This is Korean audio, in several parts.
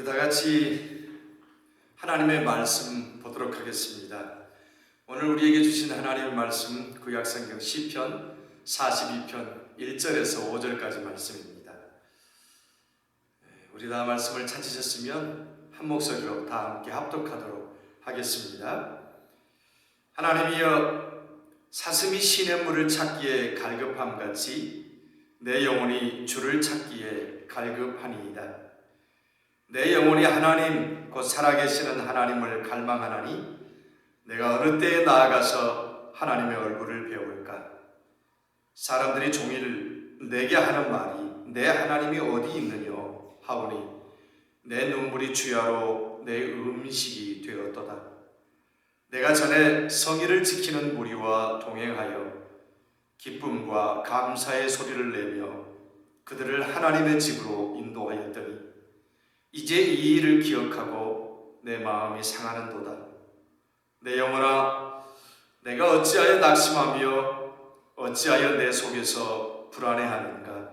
우리 다 같이 하나님의 말씀 보도록 하겠습니다. 오늘 우리에게 주신 하나님의 말씀 구약성경 시편 42편 1절에서 5절까지 말씀입니다. 우리 다 말씀을 찾으셨으면 한 목소리로 다 함께 합독하도록 하겠습니다. 하나님이여, 사슴이 시냇물을 찾기에 갈급함같이 내 영혼이 주를 찾기에 갈급하니이다. 내 영혼이 하나님 곧 살아계시는 하나님을 갈망하나니 내가 어느 때에 나아가서 하나님의 얼굴을 배울까? 사람들이 종일 내게 하는 말이 내 하나님이 어디 있느뇨 하오니 내 눈물이 주야로 내 음식이 되었도다. 내가 전에 성의를 지키는 무리와 동행하여 기쁨과 감사의 소리를 내며 그들을 하나님의 집으로 인도하였더니 이제 이 일을 기억하고 내 마음이 상하는도다. 내 영혼아, 내가 어찌하여 낙심하며 어찌하여 내 속에서 불안해하는가?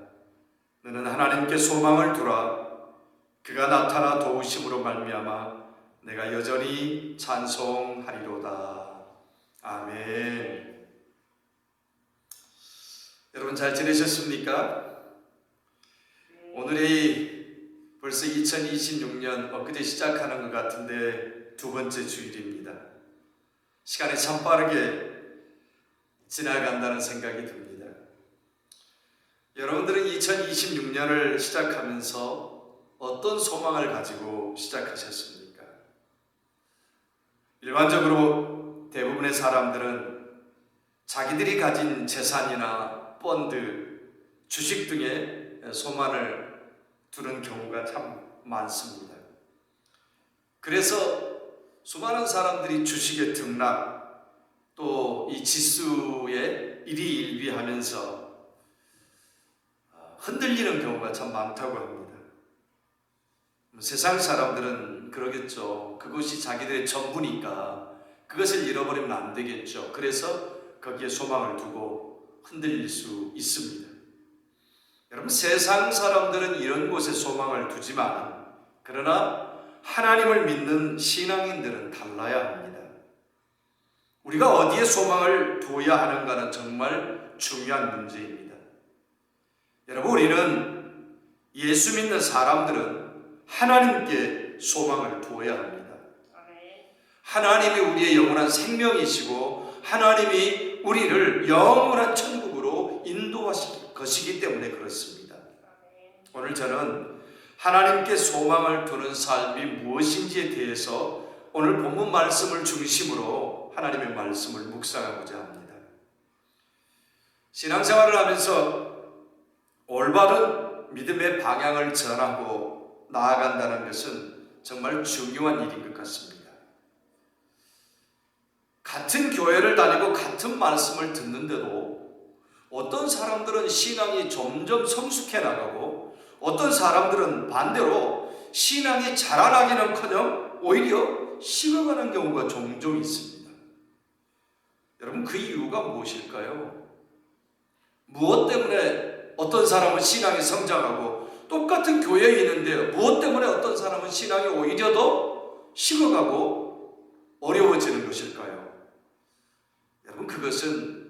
너는 하나님께 소망을 두라. 그가 나타나 도우심으로 말미암아 내가 여전히 찬송하리로다. 아멘. 여러분 잘 지내셨습니까? 오늘이 벌써 2026년 엊그제 시작하는 것 같은데 두 번째 주일입니다. 시간이 참 빠르게 지나간다는 생각이 듭니다. 여러분들은 2026년을 시작하면서 어떤 소망을 가지고 시작하셨습니까? 일반적으로 대부분의 사람들은 자기들이 가진 재산이나 펀드, 주식 등에 소망을 두는 경우가 참 많습니다. 그래서 수많은 사람들이 주식에 등락, 또 이 지수에 일희일비하면서 흔들리는 경우가 참 많다고 합니다. 세상 사람들은 그러겠죠. 그것이 자기들의 전부니까 그것을 잃어버리면 안 되겠죠. 그래서 거기에 소망을 두고 흔들릴 수 있습니다. 여러분, 세상 사람들은 이런 곳에 소망을 두지만 그러나 하나님을 믿는 신앙인들은 달라야 합니다. 우리가 어디에 소망을 두어야 하는가는 정말 중요한 문제입니다. 여러분, 우리는 예수 믿는 사람들은 하나님께 소망을 두어야 합니다. 하나님이 우리의 영원한 생명이시고 하나님이 우리를 영원한 천국으로 인도하실 것이기 때문에 그렇습니다. 오늘 저는 하나님께 소망을 두는 삶이 무엇인지에 대해서 오늘 본문 말씀을 중심으로 하나님의 말씀을 묵상하고자 합니다. 신앙생활을 하면서 올바른 믿음의 방향을 전하고 나아간다는 것은 정말 중요한 일인 것 같습니다. 같은 교회를 다니고 같은 말씀을 듣는데도 어떤 사람들은 신앙이 점점 성숙해 나가고 어떤 사람들은 반대로 신앙이 자라나기는커녕 오히려 식어가는 경우가 종종 있습니다. 여러분, 그 이유가 무엇일까요? 무엇 때문에 어떤 사람은 신앙이 성장하고 똑같은 교회에 있는데 무엇 때문에 어떤 사람은 신앙이 오히려 더 식어가고 어려워지는 것일까요? 여러분, 그것은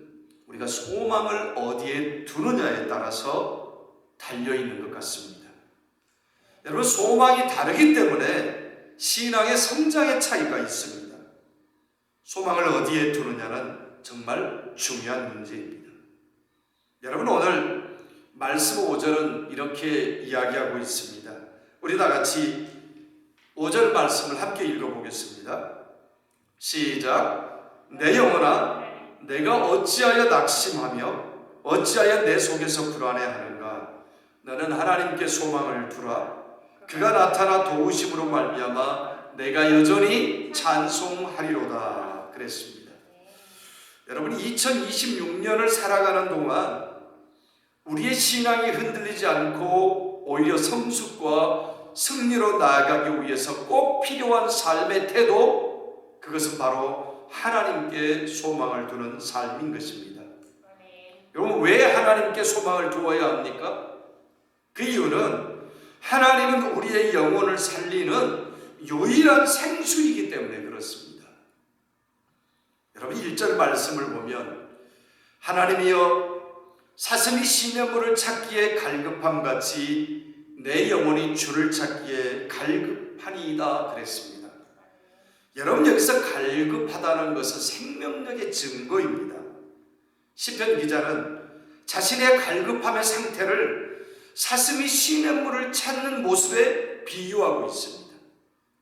우리가 소망을 어디에 두느냐에 따라서 달려있는 것 같습니다. 여러분, 소망이 다르기 때문에 신앙의 성장의 차이가 있습니다. 소망을 어디에 두느냐는 정말 중요한 문제입니다. 여러분, 오늘 말씀 5절은 이렇게 이야기하고 있습니다. 우리 다 같이 5절 말씀을 함께 읽어보겠습니다. 시작. 내 영혼아, 내가 어찌하여 낙심하며 어찌하여 내 속에서 불안해하는가? 너는 하나님께 소망을 두라. 그가 나타나 도우심으로 말미암아 내가 여전히 찬송하리로다. 그랬습니다. 여러분, 2026년을 살아가는 동안 우리의 신앙이 흔들리지 않고 오히려 성숙과 승리로 나아가기 위해서 꼭 필요한 삶의 태도, 그것은 바로 하나님께 소망을 두는 삶인 것입니다. 여러분, 왜 하나님께 소망을 두어야 합니까? 그 이유는 하나님은 우리의 영혼을 살리는 유일한 생수이기 때문에 그렇습니다. 여러분 1절 말씀을 보면 하나님이여 사슴이 시냇물을 찾기에 갈급함 같이 내 영혼이 주를 찾기에 갈급하니이다 그랬습니다. 여러분 여기서 갈급하다는 것은 생명력의 증거입니다. 시편 기자는 자신의 갈급함의 상태를 사슴이 시냇물을 찾는 모습에 비유하고 있습니다.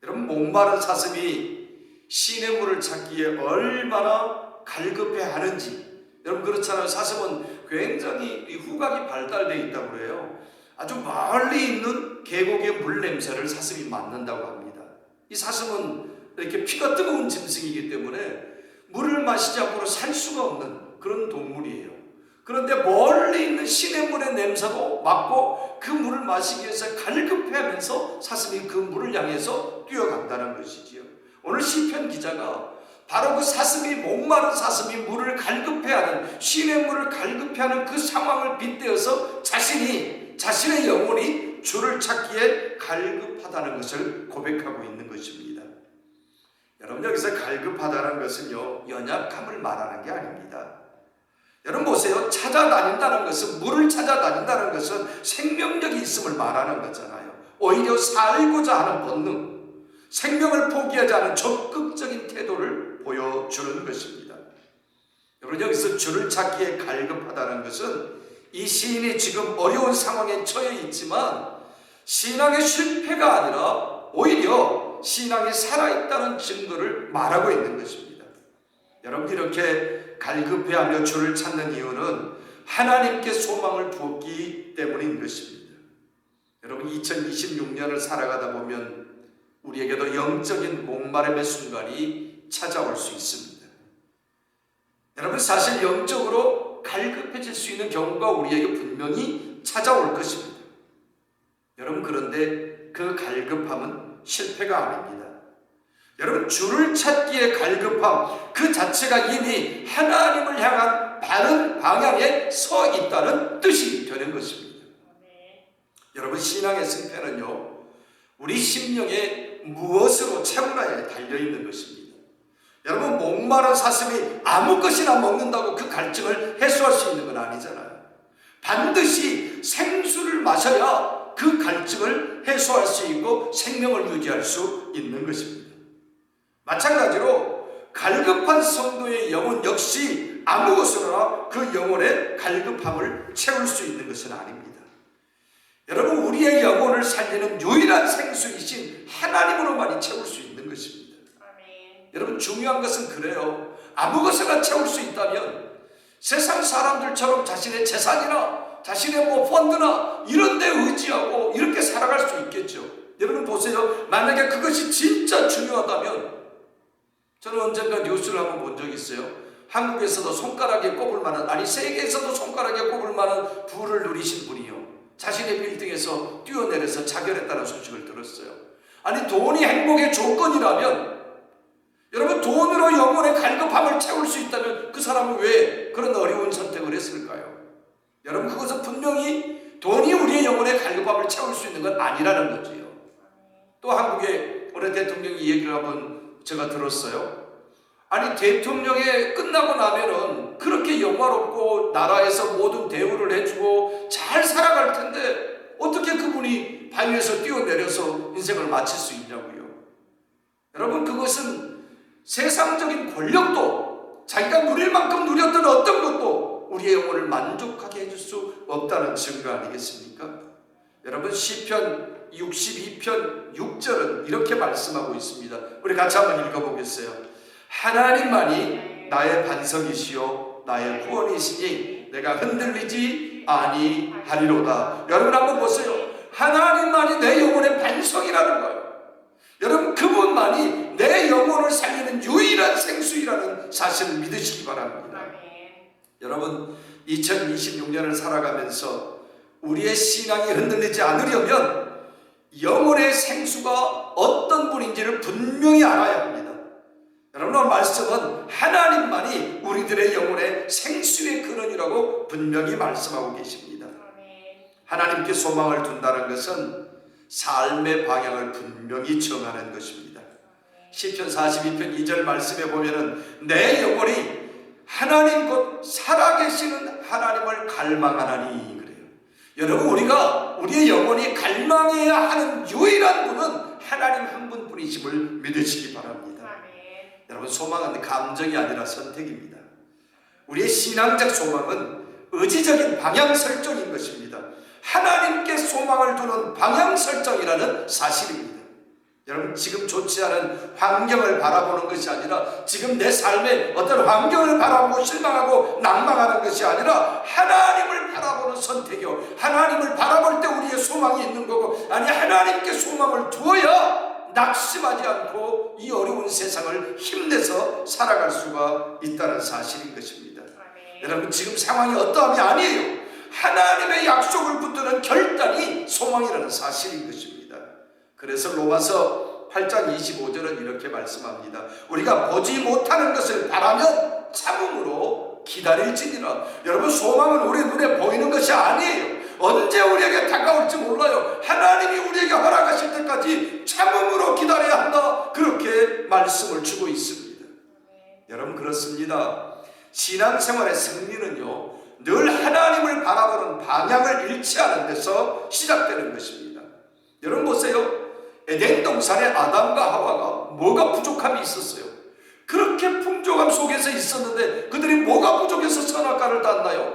여러분 목마른 사슴이 시냇물을 찾기에 얼마나 갈급해하는지, 여러분 그렇잖아요. 사슴은 굉장히 후각이 발달되어 있다고 그래요. 아주 멀리 있는 계곡의 물 냄새를 사슴이 맡는다고 합니다. 이 사슴은 이렇게 피가 뜨거운 짐승이기 때문에 물을 마시지 않고는 살 수가 없는 그런 동물이에요. 그런데 멀리 있는 시냇물의 냄새도 맡고 그 물을 마시기 위해서 갈급해하면서 사슴이 그 물을 향해서 뛰어간다는 것이지요. 오늘 시편 기자가 바로 그 사슴이, 목마른 사슴이 물을 갈급해하는, 시냇물을 갈급해하는 그 상황을 빗대어서 자신의 영혼이 주를 찾기에 갈급하다는 것을 고백하고 있는 것입니다. 여러분 여기서 갈급하다는 것은요, 연약함을 말하는 게 아닙니다. 여러분 보세요. 찾아다닌다는 것은, 물을 찾아다닌다는 것은 생명력이 있음을 말하는 거잖아요. 오히려 살고자 하는 본능, 생명을 포기하지 않은 적극적인 태도를 보여주는 것입니다. 여러분 여기서 주를 찾기에 갈급하다는 것은 이 시인이 지금 어려운 상황에 처해 있지만 신앙의 실패가 아니라 오히려 신앙이 살아있다는 증거를 말하고 있는 것입니다. 여러분 이렇게 갈급해하며 주를 찾는 이유는 하나님께 소망을 두었기 때문인 것입니다. 여러분 2026년을 살아가다 보면 우리에게도 영적인 목마름의 순간이 찾아올 수 있습니다. 여러분 사실 영적으로 갈급해질 수 있는 경우가 우리에게 분명히 찾아올 것입니다. 여러분 그런데 그 갈급함은 실패가 아닙니다. 여러분 주를 찾기에 갈급함 그 자체가 이미 하나님을 향한 바른 방향에 서 있다는 뜻이 되는 것입니다. 여러분 신앙의 승패는요, 우리 심령에 무엇으로 채우나에 달려있는 것입니다. 여러분 목마른 사슴이 아무 것이나 먹는다고 그 갈증을 해소할 수 있는 건 아니잖아요. 반드시 생수를 마셔야 그 갈증을 해소할 수 있고 생명을 유지할 수 있는 것입니다. 마찬가지로 갈급한 성도의 영혼 역시 아무 것으로나 그 영혼의 갈급함을 채울 수 있는 것은 아닙니다. 여러분 우리의 영혼을 살리는 유일한 생수이신 하나님으로만이 채울 수 있는 것입니다. 아멘. 여러분 중요한 것은 그래요. 아무 것이나 채울 수 있다면 세상 사람들처럼 자신의 재산이나 자신의 펀드나 이런 데 의지하고 이렇게 살아갈 수 있겠죠. 여러분 보세요. 만약에 그것이 진짜 중요하다면, 저는 언젠가 뉴스를 한번 본 적이 있어요. 한국에서도 손가락에 꼽을 만한, 아니 세계에서도 손가락에 꼽을 만한 부를 누리신 분이요, 자신의 빌딩에서 뛰어내려서 자결했다는 소식을 들었어요. 아니 돈이 행복의 조건이라면, 여러분 돈으로 영혼의 갈급함을 채울 수 있다면 그 사람은 왜 그런 어려운 선택을 했을까요? 여러분 그것은 분명히 돈이 우리의 영혼의 갈급함을 채울 수 있는 건 아니라는 거지요. 또 한국의 어느 대통령이 이 얘기를 한번 제가 들었어요. 아니 대통령이 끝나고 나면은 그렇게 영화롭고 나라에서 모든 대우를 해주고 잘 살아갈 텐데 어떻게 그분이 바위에서 뛰어내려서 인생을 마칠 수 있냐고요. 여러분 그것은 세상적인 권력도, 자기가 누릴 만큼 누렸던 어떤 것도 우리의 영혼을 만족하게 해줄 수 없다는 증거 아니겠습니까? 여러분 시편 62편 6절은 이렇게 말씀하고 있습니다. 우리 같이 한번 읽어보겠어요. 하나님만이 나의 반석이시요 나의 구원이시니 내가 흔들리지 아니하리로다. 여러분 한번 보세요. 하나님만이 내 영혼의 반석이라는 거예요. 여러분 그분만이 내 영혼을 살리는 유일한 생수이라는 사실을 믿으시기 바랍니다. 여러분 2026년을 살아가면서 우리의 신앙이 흔들리지 않으려면 영혼의 생수가 어떤 분인지를 분명히 알아야 합니다. 여러분 오늘 말씀은 하나님만이 우리들의 영혼의 생수의 근원이라고 분명히 말씀하고 계십니다. 하나님께 소망을 둔다는 것은 삶의 방향을 분명히 정하는 것입니다. 시편 42편 2절 말씀에 보면은 내 영혼이 하나님 곧 살아계시는 하나님을 갈망하나니 그래요. 여러분, 우리의 영혼이 갈망해야 하는 유일한 분은 하나님 한 분뿐이심을 믿으시기 바랍니다. 여러분, 소망은 감정이 아니라 선택입니다. 우리의 신앙적 소망은 의지적인 방향 설정인 것입니다. 하나님께 소망을 두는 방향 설정이라는 사실입니다. 여러분, 지금 좋지 않은 환경을 바라보는 것이 아니라 지금 내 삶에 어떤 환경을 바라보고 실망하고 낭망하는 것이 아니라 하나님을 바라보는 선택이요, 하나님을 바라볼 때 우리의 소망이 있는 거고, 아니 하나님께 소망을 두어야 낙심하지 않고 이 어려운 세상을 힘내서 살아갈 수가 있다는 사실인 것입니다. 여러분, 지금 상황이 어떠함이 아니에요. 하나님의 약속을 붙드는 결단이 소망이라는 사실인 것입니다. 그래서 로마서 8장 25절은 이렇게 말씀합니다. 우리가 보지 못하는 것을 바라면 참음으로 기다릴지니라. 여러분, 소망은 우리 눈에 보이는 것이 아니에요. 언제 우리에게 다가올지 몰라요. 하나님이 우리에게 허락하실 때까지 참음으로 기다려야 한다, 그렇게 말씀을 주고 있습니다. 여러분, 그렇습니다. 신앙생활의 승리는요, 늘 하나님을 바라보는 방향을 잃지 않은 데서 시작되는 것입니다. 여러분 보세요. 에덴 동산에 아담과 하와가 뭐가 부족함이 있었어요? 그렇게 풍족함 속에서 있었는데 그들이 뭐가 부족해서 선악과를 땄나요?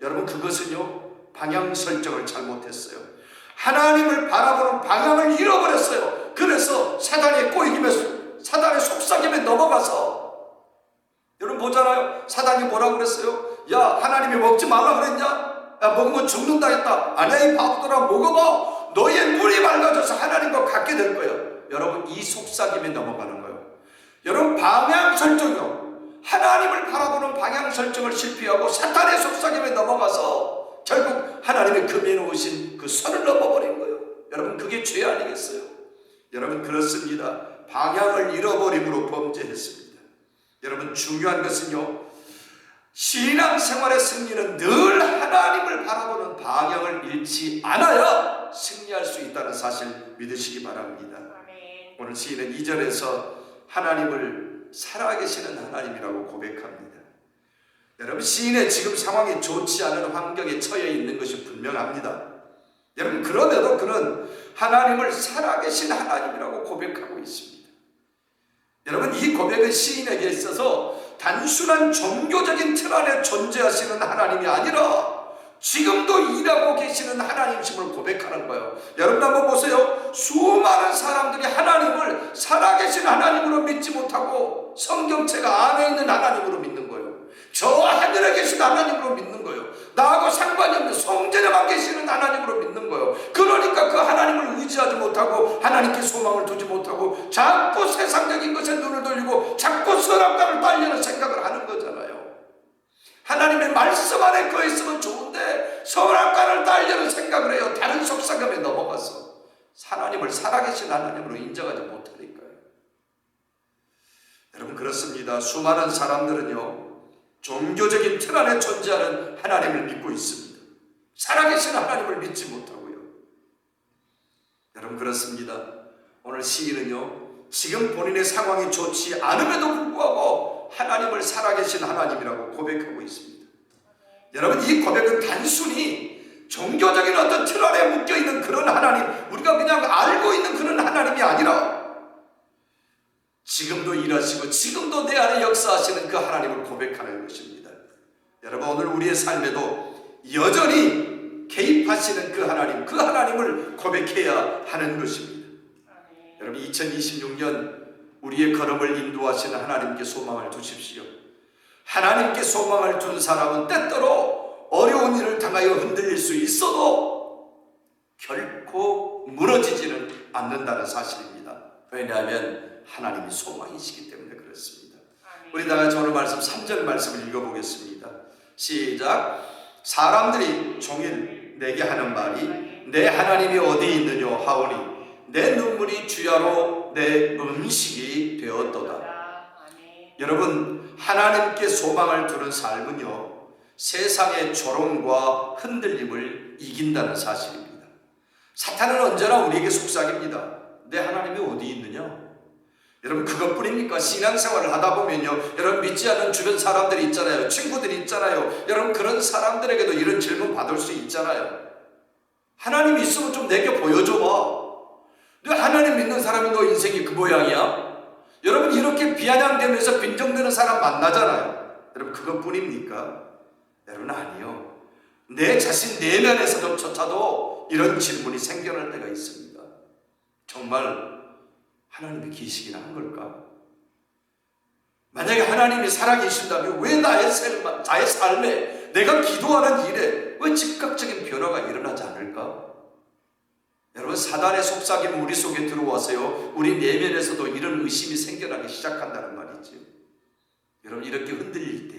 여러분, 그것은요, 방향 설정을 잘못했어요. 하나님을 바라보는 방향을 잃어버렸어요. 그래서 사단의 꼬이김에, 사단의 속삭임에 넘어가서, 여러분 보잖아요. 사단이 뭐라고 그랬어요? 야, 하나님이 먹지 말라 그랬냐? 야, 먹으면 죽는다 했다. 아니야, 이 바보들아, 먹어봐. 너의 물이 맑아져서 하나님과 같게 될 거예요. 여러분, 이 속삭임에 넘어가는 거예요. 여러분, 방향 설정이요, 하나님을 바라보는 방향 설정을 실패하고 사탄의 속삭임에 넘어가서 결국 하나님의 금해 놓으신 그 선을 넘어버린 거예요. 여러분, 그게 죄 아니겠어요? 여러분, 그렇습니다. 방향을 잃어버림으로 범죄했습니다. 여러분, 중요한 것은요, 신앙생활의 승리는 늘 하나님을 바라보는 방향을 잃지 않아야 승리할 수 있다는 사실 믿으시기 바랍니다. 오늘 시인은 2절에서 하나님을 살아계시는 하나님이라고 고백합니다. 여러분, 시인의 지금 상황이 좋지 않은 환경에 처해 있는 것이 분명합니다. 여러분, 그럼에도 그는 하나님을 살아계신 하나님이라고 고백하고 있습니다. 여러분, 이 고백은 시인에게 있어서 단순한 종교적인 틀 안에 존재하시는 하나님이 아니라 지금도 일하고 계시는 하나님이심을 고백하는 거예요. 여러분, 한번 보세요. 수많은 사람들이 하나님을 살아계신 하나님으로 믿지 못하고 성경책 안에 있는 하나님으로 믿는 거예요. 저 하늘에 계신 하나님으로 믿는 거예요. 나하고 상관이 없는 성전에만 계시는 하나님으로 믿는 거예요. 그러니까 그 하나님을 의지하지 못하고 하나님께 소망을 두지 못하고 자꾸 세상적인 것에 눈을 돌리고 자꾸 선악과를 따르려는 생각을 하는 거잖아요. 하나님의 말씀 안에 거했으면 좋은데 선악과를 따르려는 생각을 해요. 다른 속삭임에 넘어가서 하나님을 살아계신 하나님으로 인정하지 못하니까요. 여러분, 그렇습니다. 수많은 사람들은요, 종교적인 틀 안에 존재하는 하나님을 믿고 있습니다. 살아계신 하나님을 믿지 못하고요. 여러분, 그렇습니다. 오늘 시인은요, 지금 본인의 상황이 좋지 않음에도 불구하고 하나님을 살아계신 하나님이라고 고백하고 있습니다. 여러분, 이 고백은 단순히 종교적인 어떤 틀 안에 묶여있는 그런 하나님, 우리가 그냥 알고 있는 그런 하나님이 아니라 지금도 일하시고 지금도 내 안에 역사하시는 그 하나님을 고백하는 것입니다. 여러분, 오늘 우리의 삶에도 여전히 개입하시는 그 하나님을 고백해야 하는 것입니다. 여러분, 2026년 우리의 걸음을 인도하시는 하나님께 소망을 두십시오. 하나님께 소망을 둔 사람은 때때로 어려운 일을 당하여 흔들릴 수 있어도 결코 무너지지는 않는다는 사실입니다. 왜냐하면 하나님이 소망이시기 때문에 그렇습니다. 우리 다 같이 오늘 말씀 3절 말씀을 읽어보겠습니다. 시작. 사람들이 종일 내게 하는 말이 내 하나님이 어디 있느냐 하오니 내 눈물이 주야로 내 음식이 되었도다. 여러분, 하나님께 소망을 두는 삶은요, 세상의 조롱과 흔들림을 이긴다는 사실입니다. 사탄은 언제나 우리에게 속삭입니다. 내 하나님이 어디 있느냐? 여러분, 그것뿐입니까? 신앙생활을 하다 보면요, 여러분, 믿지 않는 주변 사람들이 있잖아요. 친구들이 있잖아요. 여러분, 그런 사람들에게도 이런 질문 받을 수 있잖아요. 하나님이 있으면 좀 내게 보여줘봐. 너 하나님 믿는 사람이 너 인생이 그 모양이야? 여러분, 이렇게 비아냥대면서 빈정대는 사람 만나잖아요. 여러분, 그것뿐입니까? 여러분, 아니요. 내 자신 내면에서조차도 이런 질문이 생겨날 때가 있습니다. 정말 하나님이 계시긴 한 걸까? 만약에 하나님이 살아계신다면 왜 나의 삶에, 내가 기도하는 일에 왜 즉각적인 변화가 일어나지 않을까? 여러분, 사단의 속삭임이 우리 속에 들어와서요, 우리 내면에서도 이런 의심이 생겨나기 시작한다는 말이죠. 여러분, 이렇게 흔들릴 때,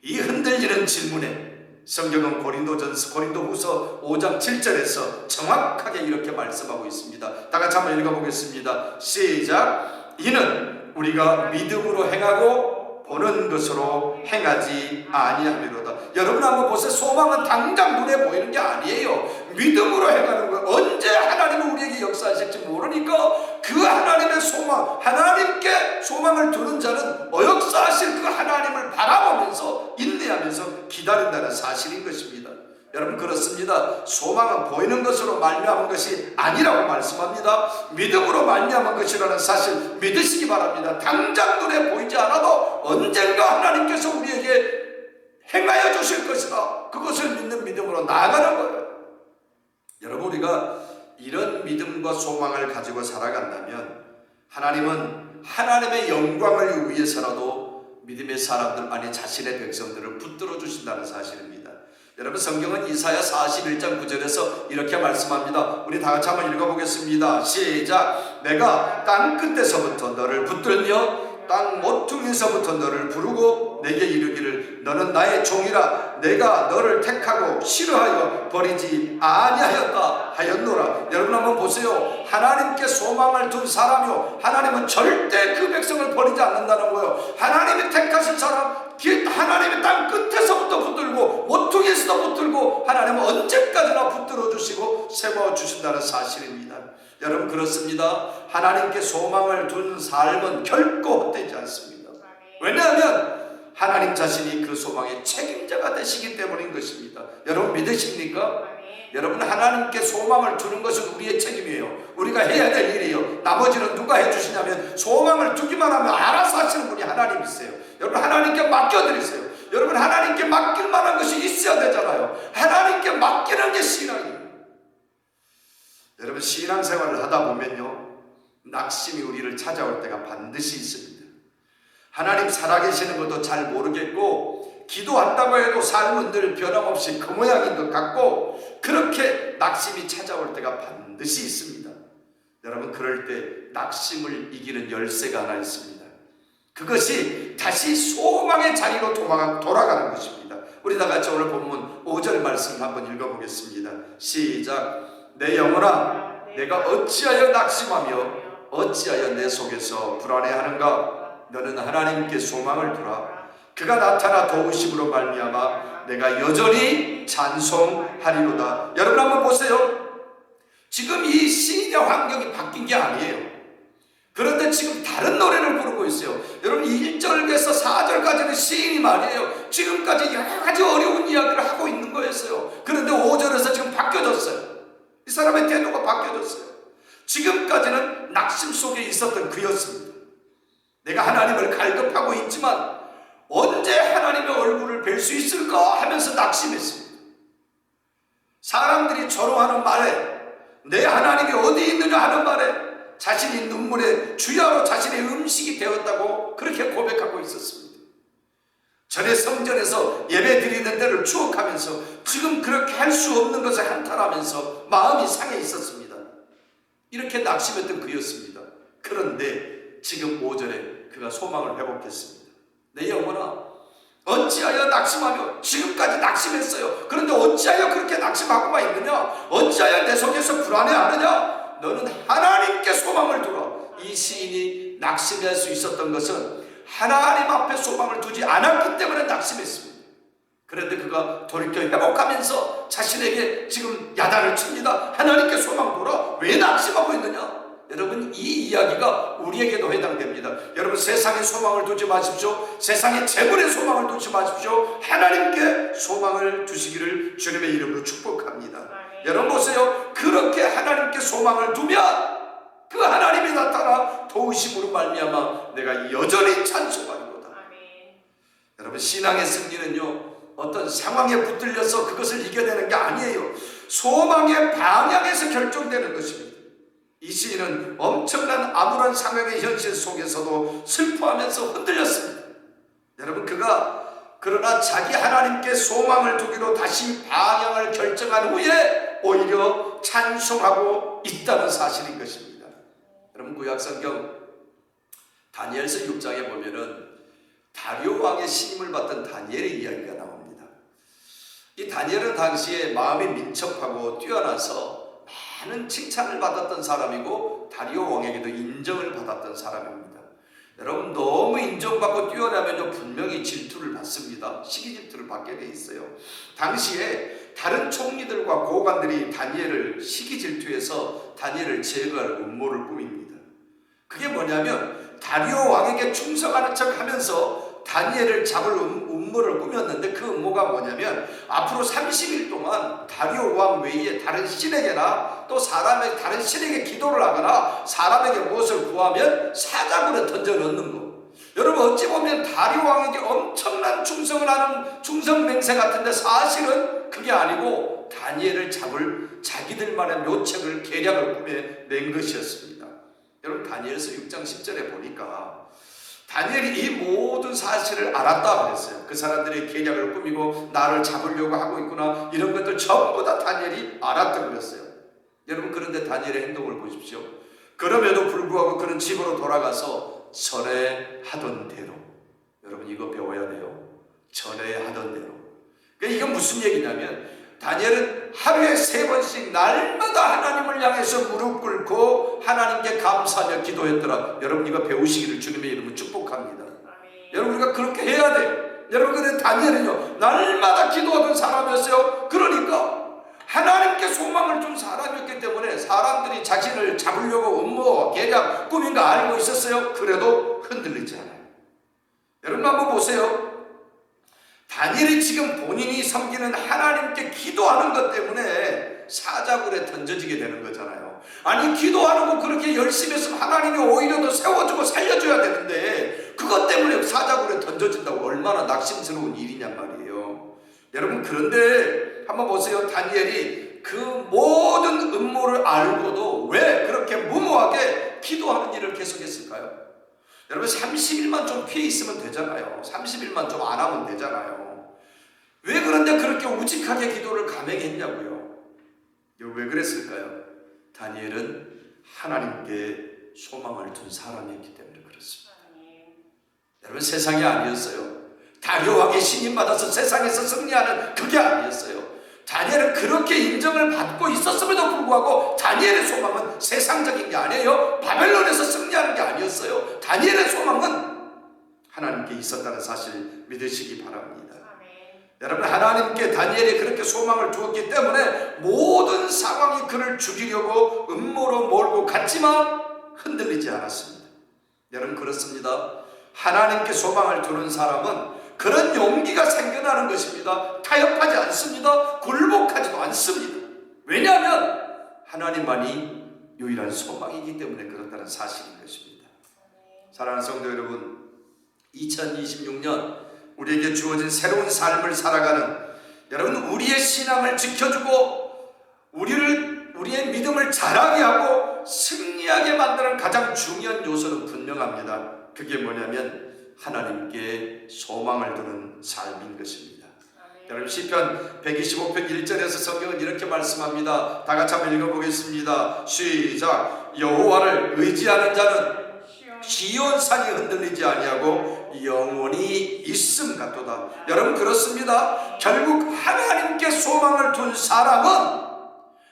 이 흔들리는 질문에 성경은 고린도후서 5장 7절에서 정확하게 이렇게 말씀하고 있습니다. 다 같이 한번 읽어보겠습니다. 시작. 이는 우리가 믿음으로 행하고 보는 것으로 행하지 아니하미로다. 여러분, 한번 보세요. 소망은 당장 눈에 보이는 게 아니에요. 믿음으로 행하는 거예요. 언제 하나님은 우리에게 역사하실지 모르니까 그 하나님의 소망, 하나님께 소망을 두는 자는 역사하실 그 하나님을 바라보면서 인내하면서 기다린다는 사실인 것입니다. 여러분, 그렇습니다. 소망은 보이는 것으로 말미암은 것이 아니라고 말씀합니다. 믿음으로 말미암은 것이라는 사실 믿으시기 바랍니다. 당장 눈에 보이지 않아도 언젠가 하나님께서 우리에게 행하여 주실 것이다. 그것을 믿는 믿음으로 나아가는 거예요. 여러분, 우리가 이런 믿음과 소망을 가지고 살아간다면 하나님은 하나님의 영광을 위해서라도 믿음의 사람들, 아니 자신의 백성들을 붙들어 주신다는 사실입니다. 여러분, 성경은 이사야 41장 9절에서 이렇게 말씀합니다. 우리 다 같이 한번 읽어보겠습니다. 시작. 내가 땅 끝에서부터 너를 붙들며 땅 모퉁이에서부터 너를 부르고 내게 이르기를 너는 나의 종이라 내가 너를 택하고 싫어하여 버리지 아니하였다 하였노라. 여러분, 한번 보세요. 하나님께 소망을 둔 사람이요, 하나님은 절대 그 백성을 버리지 않는다는 거예요. 하나님이 택하신 사람, 하나님의 땅 끝에서부터 붙들고 모퉁이에서도 붙들고 하나님은 언제까지나 붙들어 주시고 세워 주신다는 사실입니다. 여러분, 그렇습니다. 하나님께 소망을 둔 삶은 결코 헛되지 않습니다. 왜냐하면 하나님 자신이 그 소망의 책임자가 되시기 때문인 것입니다. 여러분, 믿으십니까? 여러분, 하나님께 소망을 두는 것은 우리의 책임이에요. 우리가 해야 될 일이에요. 나머지는 누가 해주시냐면 소망을 두기만 하면 알아서 하시는 분이 하나님이세요. 여러분, 하나님께 맡겨드리세요. 여러분, 하나님께 맡길 만한 것이 있어야 되잖아요. 하나님께 맡기는 게 신앙이에요. 여러분, 신앙생활을 하다 보면요, 낙심이 우리를 찾아올 때가 반드시 있습니다. 하나님 살아계시는 것도 잘 모르겠고 기도한다고 해도 삶은 늘 변함없이 그 모양인 것 같고 그렇게 낙심이 찾아올 때가 반드시 있습니다. 여러분, 그럴 때 낙심을 이기는 열쇠가 하나 있습니다. 그것이 다시 소망의 자리로 돌아가는 것입니다. 우리 다 같이 오늘 본문 5절 말씀을 한번 읽어보겠습니다. 시작. 내 영혼아, 내가 어찌하여 낙심하며 어찌하여 내 속에서 불안해하는가? 너는 하나님께 소망을 두라. 그가 나타나 도우심으로 말미암아 내가 여전히 찬송하리로다. 여러분, 한번 보세요. 지금 이 시인의 환경이 바뀐 게 아니에요. 그런데 지금 다른 노래를 부르고 있어요. 여러분, 1절에서 4절까지는 시인이 말이에요. 지금까지 여러 가지 어려운 이야기를 하고 있는 거였어요. 그런데 5절에서 지금 바뀌어졌어요. 이 사람의 태도가 바뀌어졌어요. 지금까지는 낙심 속에 있었던 그였습니다. 내가 하나님을 갈급하고 있지만 언제 하나님의 얼굴을 뵐 수 있을까 하면서 낙심했습니다. 사람들이 조롱하는 말에, 내 하나님이 어디 있느냐 하는 말에 자신이 눈물의 주야로 자신의 음식이 되었다고 그렇게 고백하고 있었습니다. 전에 성전에서 예배 드리는 데를 추억하면서 지금 그렇게 할 수 없는 것을 한탄하면서 마음이 상해 있었습니다. 이렇게 낙심했던 그였습니다. 그런데 지금 5절에 그가 소망을 회복했습니다. 내 영혼아, 어찌하여 낙심하며, 지금까지 낙심했어요. 그런데 어찌하여 그렇게 낙심하고만 있느냐? 어찌하여 내 속에서 불안해하느냐? 너는 하나님께 소망을 두라. 이 시인이 낙심할 수 있었던 것은 하나님 앞에 소망을 두지 않았기 때문에 낙심했습니다. 그런데 그가 돌이켜 회복하면서 자신에게 지금 야단을 칩니다. 하나님께 소망 돌아 왜 낙심하고 있느냐? 여러분, 이 이야기가 우리에게도 해당됩니다. 여러분, 세상에 소망을 두지 마십시오. 세상에 재물에 소망을 두지 마십시오. 하나님께 소망을 두시기를 주님의 이름으로 축복합니다. 여러분 보세요. 그렇게 하나님께 소망을 두면 그 하나님이 나타나 도우심으로 말미암아 내가 여전히 찬송하리로다. 여러분, 신앙의 승리는요, 어떤 상황에 붙들려서 그것을 이겨내는 게 아니에요. 소망의 방향에서 결정되는 것입니다. 이 시인은 엄청난 암울한 상황의 현실 속에서도 슬퍼하면서 흔들렸습니다. 여러분, 그가 그러나 자기 하나님께 소망을 두기로 다시 방향을 결정한 후에 오히려 찬송하고 있다는 사실인 것입니다. 여러분, 구약성경 다니엘서 6장에 보면은 다리오 왕의 신임을 받던 다니엘의 이야기가 나옵니다. 이 다니엘은 당시에 마음이 민첩하고 뛰어나서 많은 칭찬을 받았던 사람이고 다리오 왕에게도 인정을 받았던 사람입니다. 여러분, 너무 인정받고 뛰어나면요 분명히 질투를 받습니다. 시기 질투를 받게 돼 있어요. 당시에 다른 총리들과 고관들이 다니엘을 시기 질투해서 다니엘을 제거할 음모를 꾸밉니다. 그게 뭐냐면 다리오 왕에게 충성하는 척 하면서 다니엘을 잡을 음모를 꾸몄는데, 그 음모가 뭐냐면 앞으로 30일 동안 다리오 왕 외에 다른 신에게나 또 다른 신에게 기도를 하거나 사람에게 무엇을 구하면 사자굴에 던져 넣는 거. 여러분, 어찌 보면 다리오 왕에게 엄청난 충성을 하는 충성맹세 같은데 사실은 그게 아니고 다니엘을 잡을 자기들만의 묘책을 계략을 꾸며낸 것이었습니다. 여러분, 다니엘서 6장 10절에 보니까 다니엘이 이 모든 사실을 알았다 그랬어요. 그 사람들이 계략을 꾸미고 나를 잡으려고 하고 있구나, 이런 것들 전부 다 다니엘이 알았다 그랬어요. 여러분, 그런데 다니엘의 행동을 보십시오. 그럼에도 불구하고 그는 집으로 돌아가서 전에 하던 대로, 여러분 이거 배워야 돼요. 전에 하던 대로. 그러니까 이건 무슨 얘기냐면 다니엘은 하루에 3번씩 날마다 하나님을 향해서 무릎 꿇고 하나님께 감사하며 기도했더라. 여러분, 이거 배우시기를 주님의 이름으로 축복합니다. 여러분, 우리가 그렇게 해야 돼요. 여러분, 근데 다니엘은요 날마다 기도하던 사람이었어요. 그러니까 하나님께 소망을 둔 사람이었기 때문에 사람들이 자신을 잡으려고 음모, 계략, 꾸민 거 알고 있었어요. 그래도 흔들리지 않아요. 여러분, 한번 보세요. 다니엘이 지금 본인이 섬기는 하나님께 기도하는 것 때문에 사자굴에 던져지게 되는 거잖아요. 아니, 기도하는 거 그렇게 열심히 했으면 하나님이 오히려 더 세워주고 살려줘야 되는데 그것 때문에 사자굴에 던져진다고 얼마나 낙심스러운 일이냔 말이에요. 여러분, 그런데 한번 보세요. 다니엘이 그 모든 음모를 알고도 왜 그렇게 무모하게 기도하는 일을 계속했을까요? 여러분, 30일만 좀 피해 있으면 되잖아요. 30일만 좀 안 하면 되잖아요. 왜 그런데 그렇게 우직하게 기도를 감행했냐고요. 왜 그랬을까요? 다니엘은 하나님께 소망을 둔 사람이었기 때문에 그렇습니다. 여러분, 세상이 아니었어요. 다리오 왕의 신임 받아서 세상에서 승리하는 그게 아니었어요. 다니엘은 그렇게 인정을 받고 있었음에도 불구하고 다니엘의 소망은 세상적인 게 아니에요. 바벨론에서 승리하는 게 아니었어요. 다니엘의 소망은 하나님께 있었다는 사실 믿으시기 바랍니다. 여러분, 하나님께 다니엘이 그렇게 소망을 두었기 때문에 모든 상황이 그를 죽이려고 음모로 몰고 갔지만 흔들리지 않았습니다. 여러분, 그렇습니다. 하나님께 소망을 두는 사람은 그런 용기가 생겨나는 것입니다. 타협하지 않습니다. 굴복하지도 않습니다. 왜냐하면 하나님만이 유일한 소망이기 때문에 그렇다는 사실인 것입니다. 사랑하는 성도 여러분, 2026년 우리에게 주어진 새로운 삶을 살아가는, 여러분, 우리의 신앙을 지켜주고 우리의 믿음을 자라게 하고 승리하게 만드는 가장 중요한 요소는 분명합니다. 그게 뭐냐면 하나님께 소망을 두는 삶인 것입니다. 여러분, 시편 125편 1절에서 성경은 이렇게 말씀합니다. 다 같이 한번 읽어보겠습니다. 시작. 여호와를 의지하는 자는 시온산이 흔들리지 아니하고 영원히 있음 같도다. 여러분, 그렇습니다. 결국 하나님께 소망을 둔 사람은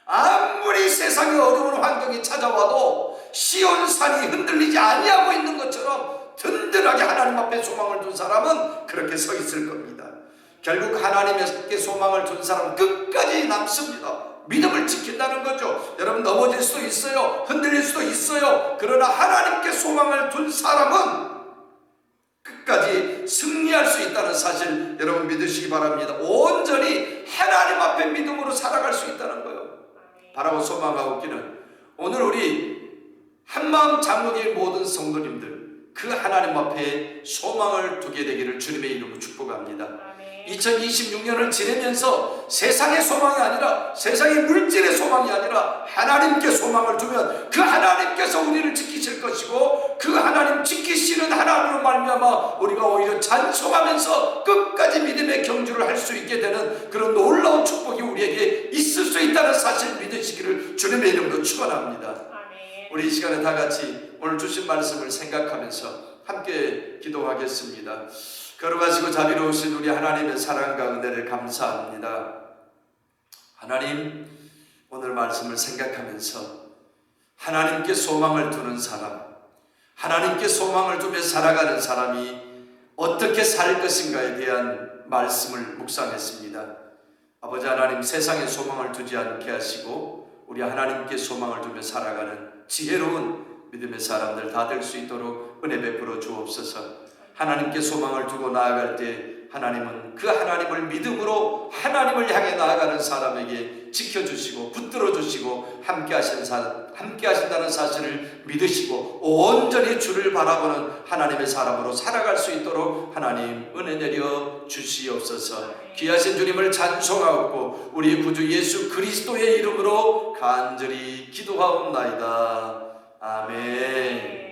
아무리 세상에 어려운 환경이 찾아와도 시온산이 흔들리지 아니하고 있는 것처럼 든든하게 하나님 앞에 소망을 둔 사람은 그렇게 서 있을 겁니다. 결국 하나님께 소망을 둔 사람은 끝까지 남습니다. 믿음을 지킨다는 거죠. 여러분, 넘어질 수도 있어요. 흔들릴 수도 있어요. 그러나 하나님께 소망을 둔 사람은 끝까지 승리할 수 있다는 사실 여러분 믿으시기 바랍니다. 온전히 하나님 앞에 믿음으로 살아갈 수 있다는 거예요. 바라고 소망하고 있기는 오늘 우리 한마음 장로교의 모든 성도님들 그 하나님 앞에 소망을 두게 되기를 주님의 이름으로 축복합니다. 2026년을 지내면서 세상의 소망이 아니라, 세상의 물질의 소망이 아니라 하나님께 소망을 두면 그 하나님께서 우리를 지키실 것이고, 그 하나님 지키시는 하나님으로 말미암아 우리가 오히려 찬송하면서 끝까지 믿음의 경주를 할 수 있게 되는 그런 놀라운 축복이 우리에게 있을 수 있다는 사실 믿으시기를 주님의 이름으로 축원합니다. 우리 이 시간에 다 같이 오늘 주신 말씀을 생각하면서 함께 기도하겠습니다. 거룩하시고 자비로우신 우리 하나님의 사랑과 은혜를 감사합니다. 하나님, 오늘 말씀을 생각하면서 하나님께 소망을 두는 사람, 하나님께 소망을 두며 살아가는 사람이 어떻게 살 것인가에 대한 말씀을 묵상했습니다. 아버지 하나님, 세상에 소망을 두지 않게 하시고 우리 하나님께 소망을 두며 살아가는 지혜로운 믿음의 사람들 다 될 수 있도록 은혜 베풀어 주옵소서. 하나님께 소망을 두고 나아갈 때 하나님은 그 하나님을 믿음으로 하나님을 향해 나아가는 사람에게 지켜주시고 붙들어주시고 함께 하신다는 사실을 믿으시고 온전히 주를 바라보는 하나님의 사람으로 살아갈 수 있도록 하나님 은혜 내려 주시옵소서. 귀하신 주님을 찬송하옵고 우리 구주 예수 그리스도의 이름으로 간절히 기도하옵나이다. 아멘.